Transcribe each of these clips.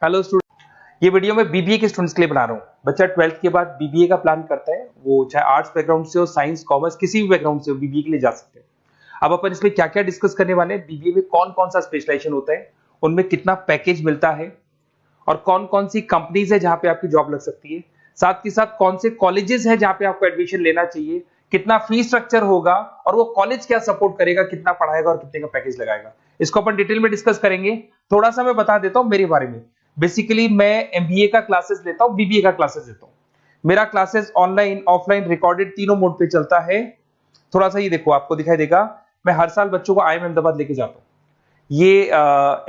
Hello student, ये video मैं BBA के स्टूडेंट्स के लिए बना रहा हूँ। बच्चा 12th के बाद बीबीए का प्लान करता है, वो चाहे आर्ट्स बैकग्राउंड से हो, साइंस, कॉमर्स, किसी भी बैकग्राउंड से हो, बीबीए के लिए जा सकते हैं। अब अपन इसमें क्या क्या डिस्कस करने वाले हैं, बीबीए में कौन कौन सा स्पेशलाइजेशन होता है, उनमें कितना पैकेज मिलता है और कौन कौन सी कंपनीज है जहां पे आपकी जॉब लग सकती है, साथ ही साथ कौन से कॉलेजेस है जहां पे आपको एडमिशन लेना चाहिए, कितना फी स्ट्रक्चर होगा और वो कॉलेज क्या सपोर्ट करेगा, कितना पढ़ाएगा और कितने का पैकेज लगाएगा, इसको अपन डिटेल में डिस्कस करेंगे। थोड़ा सा मैं बता देता हूं मेरे बारे में। बेसिकली मैं एमबीए का क्लासेस लेता हूं, बीबीए का क्लासेस लेता हूं। मेरा क्लासेस ऑनलाइन, ऑफलाइन, रिकॉर्डेड तीनों मोड पे चलता है। थोड़ा सा ये देखो, आपको दिखाई देगा, मैं हर साल बच्चों को आईएम अहमदाबाद लेके जाता हूँ। ये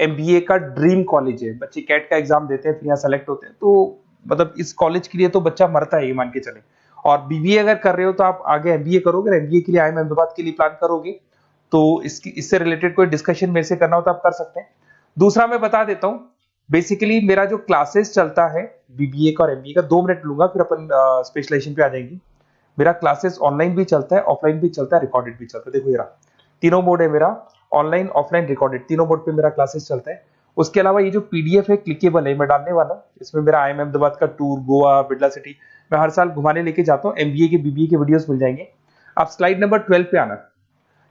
एमबीए का ड्रीम कॉलेज है। बच्चे कैट का एग्जाम देते हैं, फिर यहाँ सेलेक्ट होते हैं, तो मतलब इस कॉलेज के लिए तो बच्चा मरता है, ये मान के चले। और बीबीए अगर कर रहे हो तो आप आगे एमबीए करोगे, एमबीए के लिए आईएम अहमदाबाद के लिए प्लान करोगे, तो इससे रिलेटेड कोई डिस्कशन मेरे से करना हो तो आप कर सकते हैं। दूसरा मैं बता देता हूँ, बेसिकली मेरा जो क्लासेस चलता है बीबीए का और एमबीए का, 2 मिनट लूंगा फिर अपन स्पेशलाइजेशन पे आ जाएंगे। मेरा क्लासेस ऑनलाइन भी चलता है, ऑफलाइन भी चलता है, रिकॉर्डेड भी चलता है। देखो ये रहा, तीनों मोड है मेरा, ऑनलाइन, ऑफलाइन, रिकॉर्डेड, तीनों मोड पे मेरा क्लासेस चलता है। उसके अलावा ये जो पीडीएफ है क्लिकेबल है, मैं डालने वाला हूँ। इसमें मेरा आईएम अहमदाबाद का टूर, गोवा, बिरला सिटी, मैं हर साल घुमाने लेके जाता हूँ। एमबीए के, बीबीए के वीडियोस मिल जाएंगे। आप स्लाइड नंबर 12 पे आना,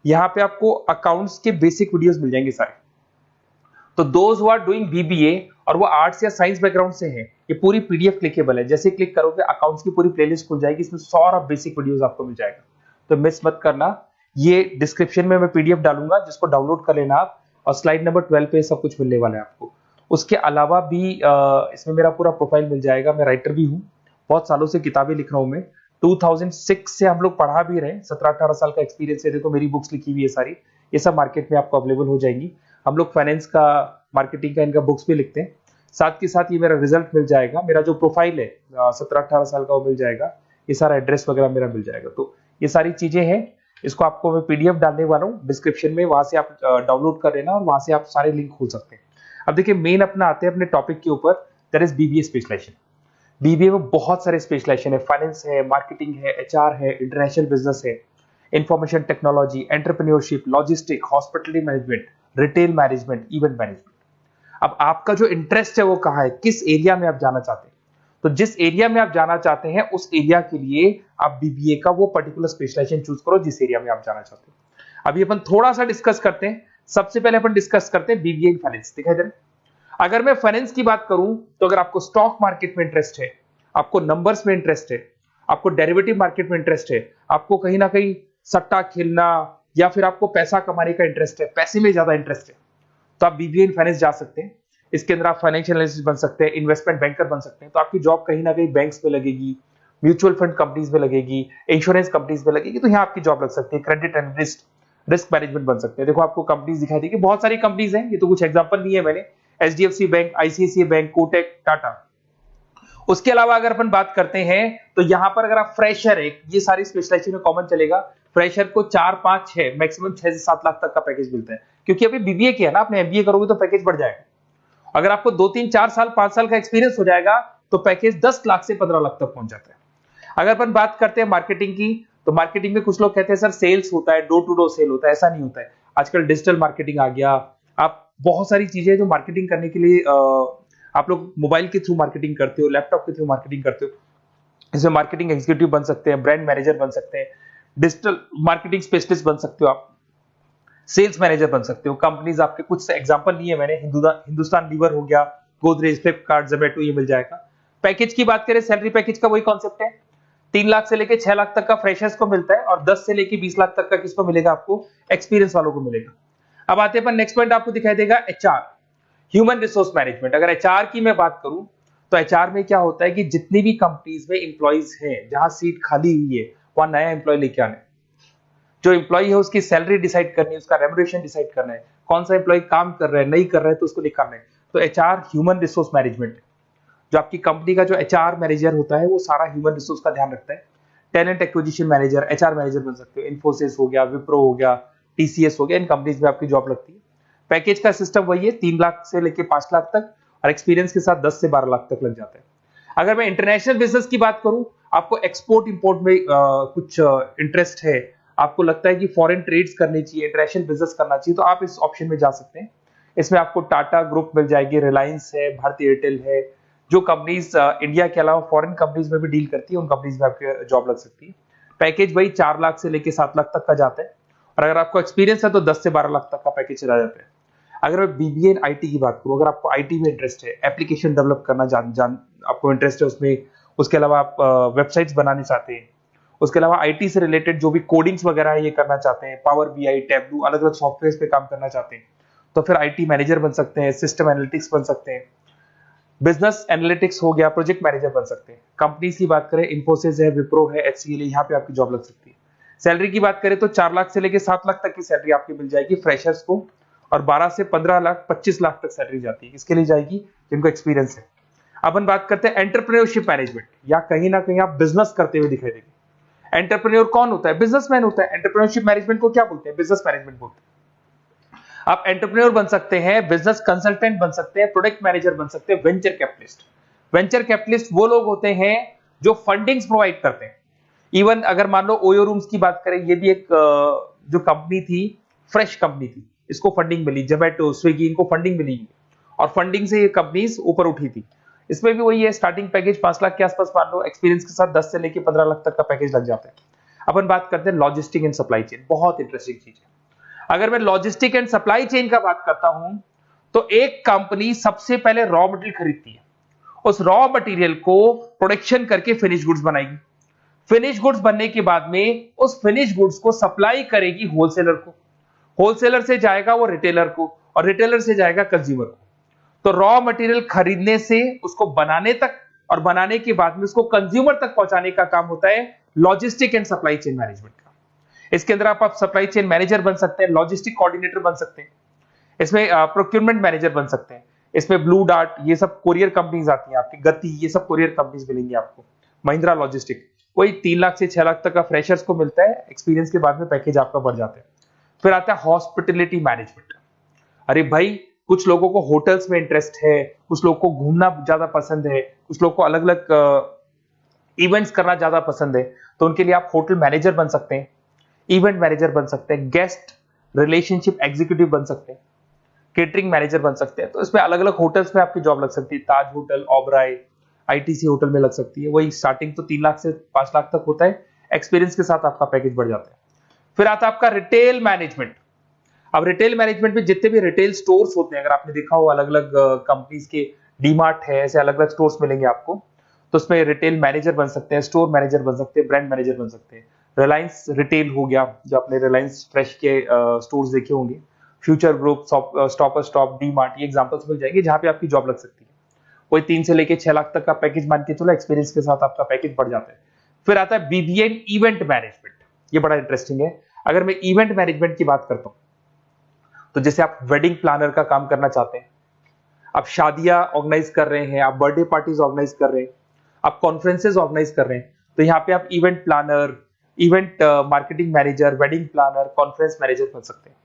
यहाँ पे आपको अकाउंट्स के बेसिक वीडियोस मिल जाएंगे सारे। तो those who are doing BBA और वो आर्ट्स या साइंस बैकग्राउंड से हैं, ये पूरी पीडीएफ क्लिकेबल है। जैसे क्लिक करोगे अकाउंट्स की पूरी प्लेलिस्ट खुल जाएगी, इसमें सारा बेसिक वीडियोस आपको मिल जाएगा, तो मिस मत करना। ये डिस्क्रिप्शन में मैं पीडीएफ डालूंगा, जिसको डाउनलोड कर लेना आप, और स्लाइड नंबर 12 पे सब कुछ मिलने वाला है आपको। उसके अलावा भी इसमें मेरा पूरा प्रोफाइल मिल जाएगा। मैं राइटर भी हूँ, बहुत सालों से किताबें लिख रहा हूँ मैं। 2006 से हम लोग पढ़ा भी रहे, 17-18 साल का एक्सपीरियंस है। देखो मेरी बुक्स लिखी हुई है सारी, ये सब मार्केट में आपको अवेलेबल हो जाएंगी। हम लोग फाइनेंस का, मार्केटिंग का, इनका बुक्स भी लिखते हैं। साथ के साथ ये मेरा रिजल्ट मिल जाएगा, मेरा जो प्रोफाइल है 17-18 साल का वो मिल जाएगा, ये सारा एड्रेस वगैरह मेरा मिल जाएगा। तो ये सारी चीजें हैं, इसको आपको मैं पीडीएफ डालने वाला हूँ डिस्क्रिप्शन में, वहां से आप डाउनलोड कर लेना और वहां से आप सारे लिंक खोल सकते हैं। अब देखिए मेन अपना आते हैं अपने टॉपिक के ऊपर, that is BBA specialisation. BBA में बहुत सारे स्पेशलाइजेशन है, फाइनेंस है, मार्केटिंग है, एचआर है, इंटरनेशनल बिजनेस है, information technology, entrepreneurship, logistic, hospitality management, retail management, event management. अब आपका जो इंटरेस्ट है वो कहाँ है, किस एरिया में आप जाना चाहते हैं, तो जिस एरिया में आप जाना चाहते हैं उस एरिया के लिए आप बीबीए का वो पर्टिकुलर स्पेशलाइजेशन चूज करो जिस एरिया में आप जाना चाहते हैं। अभी अपन थोड़ा सा डिस्कस करते हैं। सबसे पहले अपन डिस्कस करते हैं बीबीए इन फाइनेंस। दिखाई दे रहा है? अगर मैं फाइनेंस की बात करूं तो अगर आपको स्टॉक मार्केट में इंटरेस्ट है, आपको नंबर्स में इंटरेस्ट है, आपको डेरिवेटिव मार्केट में इंटरेस्ट है, आपको कहीं ना कहीं सट्टा खेलना या फिर आपको पैसा कमाने का इंटरेस्ट है, पैसे में ज्यादा इंटरेस्ट है, तो आप बीबीए इन फाइनेंस जा सकते हैं। इसके अंदर आप फाइनेंशियल एनालिस्ट बन सकते हैं, इन्वेस्टमेंट बैंकर बन सकते हैं। तो आपकी जॉब कहीं ना कहीं बैंक्स में लगेगी, म्यूचुअल फंड कंपनीज में लगेगी, इंश्योरेंस कंपनीज में लगेगी, तो यहाँ आपकी जॉब लग सकती है। क्रेडिट एनालिस्ट, रिस्क मैनेजमेंट बन सकते हैं। देखो आपको कंपनीज दिखाई देगी, बहुत सारी कंपनीज हैं, ये तो कुछ एग्जांपल नहीं है मैंने, HDFC bank, ICICI bank, Kotak, Tata. उसके अलावा अगर अपन बात करते हैं तो यहां पर अगर आप फ्रेशर है, ये सारी स्पेशलाइजेशन में कॉमन चलेगा, फ्रेशर को 4, 5, 6, मैक्सिमम 6 से 7 लाख तक का पैकेज मिलता है। क्योंकि अभी बीबीए किया ना आपने, एमबीए करोगे तो पैकेज बढ़ जाएगा। अगर आपको 2, 3, 4 साल, 5 साल का एक्सपीरियंस हो जाएगा तो पैकेज 10 लाख से 15 लाख तक पहुंच जाता है। अगर अपन बात करते हैं मार्केटिंग की, तो मार्केटिंग में कुछ लोग कहते हैं सर सेल्स होता है, डोर टू डोर सेल होता है, ऐसा नहीं होता है। आजकल डिजिटल मार्केटिंग आ गया, आप बहुत सारी चीजें जो मार्केटिंग करने के लिए आप लोग मोबाइल के थ्रू मार्केटिंग करते हो, लैपटॉप के थ्रू मार्केटिंग करते हो। इसमें मार्केटिंग एग्जीक्यूटिव बन सकते हैं, ब्रांड मैनेजर बन सकते हैं, डिजिटल मार्केटिंग स्पेशलिस्ट बन सकते हो, आप सेल्स मैनेजर बन सकते हो। कंपनीज आपके कुछ एग्जांपल लिए मैंने, हिंदुस्तान लीवर हो गया, गोदरेज, फ्लिपकार्ट, जोमेटो, ये मिल जाएगा। पैकेज की बात करें, सैलरी पैकेज का वही कॉन्सेप्ट है, 3 लाख से लेके 6 लाख तक का फ्रेशर्स को मिलता है, और 10 से लेके 20 लाख तक का किसको मिलेगा, आपको एक्सपीरियंस वालों को मिलेगा। अब आते हैं नेक्स्ट पॉइंट, आपको दिखाई देगा एचआर, ह्यूमन रिसोर्स मैनेजमेंट। अगर एचआर की मैं बात करूं तो एचआर में क्या होता है कि जितनी भी कंपनीज में इंप्लॉइज हैं, जहां सीट खाली हुई है वहां नया इंप्लॉय लेके आना है। जो इंप्लॉय है उसकी सैलरी डिसाइड करनी है, उसका रेम्युनरेशन डिसाइड करना है, कौन सा इंप्लॉय काम कर रहा है, नहीं कर रहा है तो उसको निकालना है। तो एचआर ह्यूमन रिसोर्स मैनेजमेंट, जो आपकी कंपनी का जो एचआर मैनेजर होता है वो सारा ह्यूमन रिसोर्स का ध्यान रखता है। Talent acquisition manager, HR manager बन सकते हो। इन्फोसिस हो गया, विप्रो हो गया, टीसीएस हो गया, इन कंपनीज में आपकी जॉब लगती है। पैकेज का सिस्टम वही है, 3 लाख से लेके 5 लाख तक, और एक्सपीरियंस के साथ 10 से 12 लाख तक लग जाता है। अगर मैं इंटरनेशनल बिजनेस की बात करूं, आपको एक्सपोर्ट इंपोर्ट में कुछ इंटरेस्ट है, आपको लगता है कि फॉरेन ट्रेड्स करनी चाहिए, इंटरनेशनल बिजनेस करना चाहिए, तो आप इस ऑप्शन में जा सकते हैं। इसमें आपको टाटा ग्रुप मिल जाएगी, रिलायंस है, भारती एयरटेल है, जो कंपनीज इंडिया के अलावा फॉरेन कंपनीज में भी डील करती है, उन कंपनीज में आपकी जॉब लग सकती है। पैकेज वही 4 लाख से लेके 7 लाख तक का जाता है, और अगर आपको एक्सपीरियंस है तो 10 से 12 लाख तक का पैकेज चला जाता है। अगर मैं बीबीए एंड आईटी की बात करूं, अगर आपको आईटी में इंटरेस्ट है, एप्लीकेशन डेवलप करना आपको इंटरेस्ट है उसमें, उसके अलावा आप वेबसाइट्स बनाने चाहते हैं, उसके अलावा आईटी से रिलेटेड जो भी कोडिंग्स वगैरह है ये करना चाहते हैं, पावर बीआई, टैबलू, अलग अलग सॉफ्टवेयर पे काम करना चाहते हैं, तो फिर आईटी मैनेजर बन सकते हैं, सिस्टम एनालिटिक्स बन सकते हैं, बिजनेस एनालिटिक्स हो गया, प्रोजेक्ट मैनेजर बन सकते हैं। कंपनीज की बात करें, इन्फोसिस है, विप्रो है, एचसीएल है, यहाँ पे आपकी जॉब लग सकती है। सैलरी की बात करें तो 4 लाख से लेके 7 लाख तक की सैलरी आपकी मिल जाएगी फ्रेशर्स को, और 12 से 15 लाख 25 लाख तक सैलरी जाती है। किसके लिए जाएगी? जिनको एक्सपीरियंस है। अपन बात करते हैं एंटरप्रेन्योरशिप मैनेजमेंट, या कहीं ना कहीं आप बिजनेस करते हुए दिखाई देंगे। एंटरप्रेन्योर कौन होता है? बिजनेसमैन होता है। एंटरप्रेन्योरशिप मैनेजमेंट को क्या बोलते हैं? बिजनेस मैनेजमेंट बोलते हैं। आप एंटरप्रेन्योर बन सकते हैं, बिजनेस कंसल्टेंट बन सकते हैं, प्रोडक्ट मैनेजर बन सकते हैं, वेंचर कैपिटलिस्ट। वेंचर कैपिटलिस्ट वो लोग होते हैं जो फंडिंग्स प्रोवाइड करते हैं। इवन अगर मान लो ओयो रूम्स की बात करें, ये भी एक जो कंपनी थी, फ्रेश कंपनी थी, इसको फंडिंग मिली, जोमेटो, स्विगी, इनको फंडिंग मिली, और फंडिंग से ये कंपनीज ऊपर उठी थी। इसमें भी वही है, स्टार्टिंग पैकेज 5 लाख के आसपास मान लो, एक्सपीरियंस के साथ 10 से लेके 15 लाख तक का पैकेज लग जाता है। अपन बात करते हैं लॉजिस्टिक एंड सप्लाई चेन, बहुत इंटरेस्टिंग चीज है। अगर मैं लॉजिस्टिक एंड सप्लाई चेन का बात करता हूं, तो एक कंपनी सबसे पहले रॉ मटेरियल खरीदती है, उस रॉ मटेरियल को प्रोडक्शन करके फिनिश गुड्स बनाएगी। फिनिश गुड्स बनने के बाद में उस फिनिश गुड्स को सप्लाई करेगी होलसेलर को, होलसेलर से जाएगा वो रिटेलर को, और रिटेलर से जाएगा कंज्यूमर को। तो रॉ मटेरियल खरीदने से उसको बनाने तक, और बनाने के बाद में उसको कंज्यूमर तक पहुंचाने का काम होता है logistic and supply chain management का। इसके अंदर आप सप्लाई चेन मैनेजर बन सकते हैं, लॉजिस्टिक कोऑर्डिनेटर बन सकते हैं, इसमें प्रोक्योरमेंट मैनेजर बन सकते हैं, इसमें ब्लू डार्ट, ये सब कोरियर कंपनीज आती हैं आपकी, गति, ये सब कोरियर कंपनीज मिलेंगी आपको, महिंद्रा लॉजिस्टिक। कोई 3 लाख से 6 लाख तक का फ्रेशर्स को मिलता है, एक्सपीरियंस के बाद में पैकेज आपका बढ़ जाता है। फिर आता है हॉस्पिटलिटी मैनेजमेंट। अरे भाई, कुछ लोगों को होटल्स में इंटरेस्ट है, कुछ लोगों को घूमना ज्यादा पसंद है, कुछ लोगों को अलग अलग इवेंट्स करना ज्यादा पसंद है, तो उनके लिए आप होटल मैनेजर बन सकते हैं, इवेंट मैनेजर बन सकते हैं, गेस्ट रिलेशनशिप एग्जीक्यूटिव बन सकते हैं, केटरिंग मैनेजर बन सकते हैं। तो इसमें अलग अलग होटल्स में आपकी जॉब लग सकती है, ताज होटल, ओबराय, आईटीसी होटल में लग सकती है। वही स्टार्टिंग तो 3 लाख से 5 लाख तक होता है, एक्सपीरियंस के साथ आपका पैकेज बढ़ जाता है। फिर आता है आपका रिटेल मैनेजमेंट। अब रिटेल मैनेजमेंट में जितने भी रिटेल स्टोर्स होते हैं, अगर आपने देखा हो अलग अलग कंपनीज के, डीमार्ट है, ऐसे अलग अलग स्टोर्स मिलेंगे आपको, तो उसमें रिटेल मैनेजर बन सकते हैं, स्टोर मैनेजर बन सकते हैं, ब्रांड मैनेजर बन सकते हैं। रिलायंस रिटेल हो गया, जो आपने रिलायंस फ्रेश के स्टोर्स देखे होंगे, future group, stopper stop, DMart, ये एग्जांपल्स मिल जाएंगे जहां पे आपकी जॉब लग सकती है। कोई 3 से लेके 6 लाख तक का पैकेज मान के चलो, एक्सपीरियंस के साथ आपका पैकेज बढ़ जाता है। फिर आता है बीबीए इवेंट मैनेजमेंट, ये बड़ा इंटरेस्टिंग है। अगर मैं इवेंट मैनेजमेंट की बात करता हूं, तो जैसे आप वेडिंग प्लानर का काम करना चाहते हैं, आप शादियां ऑर्गेनाइज कर रहे हैं, आप बर्थडे पार्टीज ऑर्गेनाइज कर रहे हैं, आप कॉन्फ्रेंसेज ऑर्गेनाइज कर रहे हैं, तो यहाँ पे आप event planner, event marketing manager, wedding planner, conference manager बन सकते हैं।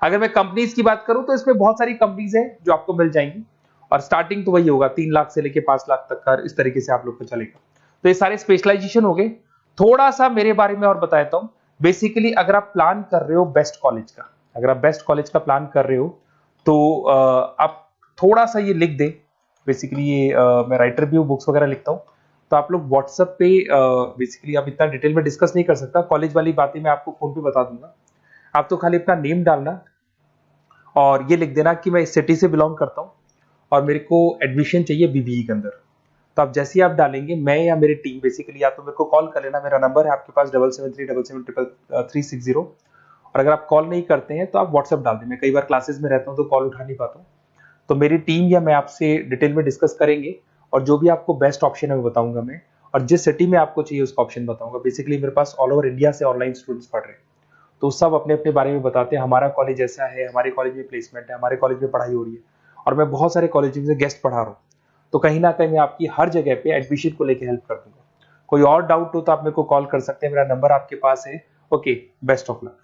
अगर मैं कंपनीज की बात करूं, तो इसमें बहुत सारी कंपनीज हैं जो आपको मिल जाएंगी, और स्टार्टिंग तो वही होगा 3 लाख से लेके 5 लाख तक का, इस तरीके से आप लोग को चलेगा। तो ये सारे स्पेशलाइजेशन हो गए। थोड़ा सा मेरे बारे में और बताता हूं। बेसिकली अगर आप प्लान कर रहे हो बेस्ट कॉलेज का, अगर आप बेस्ट कॉलेज का प्लान कर रहे हो, तो आप थोड़ा सा ये लिख दें। बेसिकली ये मैं राइटर भी हूँ, बुक्स वगैरह लिखता हूँ, तो आप लोग व्हाट्सएप पे, बेसिकली आप इतना डिटेल में डिस्कस नहीं कर सकता, कॉलेज वाली बातें मैं आपको फोन पे बता दूंगा। आप तो खाली अपना नेम डालना और ये लिख देना कि मैं इस सिटी से बिलोंग करता हूँ और मेरे को एडमिशन चाहिए बीबीई के अंदर। तो आप जैसे ही आप डालेंगे, मैं या मेरी टीम बेसिकली, या तो मेरे को कॉल कर लेना, मेरा नंबर है आपके पास 77377360। और अगर आप कॉल नहीं करते हैं तो आप व्हाट्सएप डाल दें। मैं कई बार क्लासेस में रहता हूँ तो कॉल उठा नहीं पाता हूँ, तो मेरी टीम या मैं आपसे डिटेल में डिस्कस करेंगे, और जो भी आपको बेस्ट ऑप्शन है वो बताऊंगा मैं, और जिस सिटी में आपको चाहिए उसका ऑप्शन बताऊंगा। बेसिकली मेरे पास ऑल ओवर इंडिया से ऑनलाइन स्टूडेंट्स पढ़ रहे हैं, तो सब अपने अपने बारे में बताते हैं, हमारा कॉलेज ऐसा है, हमारे कॉलेज में प्लेसमेंट है, हमारे कॉलेज में पढ़ाई हो रही है, और मैं बहुत सारे कॉलेज में गेस्ट पढ़ा रहा हूँ। तो कहीं ना कहीं मैं आपकी हर जगह पे एडमिशन को लेकर हेल्प कर दूंगा। कोई और डाउट हो तो आप मेरे को कॉल कर सकते हैं, मेरा नंबर आपके पास है। Okay, best of luck.